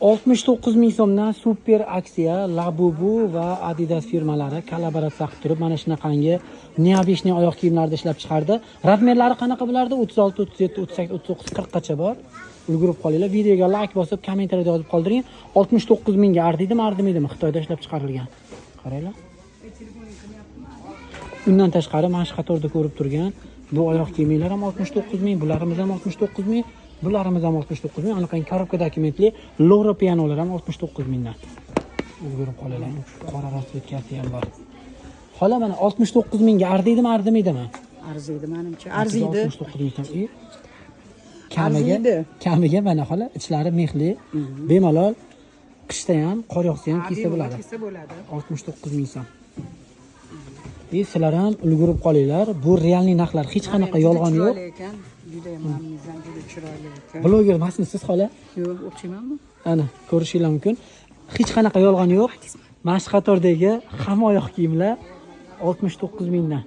69 ming so'mdan super aksiya Labubu va Adidas firmalari kollaboratsiya qilib turib mana shunaqangi neobeshniy oyoq kiyimlarni ishlab chiqardi. Razmerlari qanaqa bo'lardi? 36, 37, 38, 39, 40 gacha bor. Ulgurib qolinglar. Videoga like bosib, kommentariyada yozib qoldiring. 69 mingga ardiydimi? Xitoyda ishlab chiqarilgan. Qaranglar. Undan tashqari mana shu qatorda ko'rib turgan bu oyoq kiyimlar ham 69 ming, bularimiz ham 69 ming. Bularimiz ham 69 ming. Anaqangi korobka dokumentli Loro pianolar ham 69 mingdan. Ulgurib qolinglar. Qora rasvetkasi ham bor. Xola mana 69 mingga ardiydimi? Arziydi menimcha. Arziydi. 69 ming so'm. Kamiga mana xola ichlari mexli, bemalol qishda ham, qor yog'sa ham kiysa bo'ladi. 69 ming so'm. Sizlar ham ulgurib qolinglar. Bu realniy narxlar, hech qanaqa yolg'on yo'q. Juda ham mamnunman, juda chiroyli ekan. Bloger emasmisiz xola? Yo'q, o'xshaymanmi? Ana, ko'rishinglar mumkin. Hech qanaqa yolg'on yo'q. Mana shu qatordagi hamma oyoq kiyimlar 69 mingdan.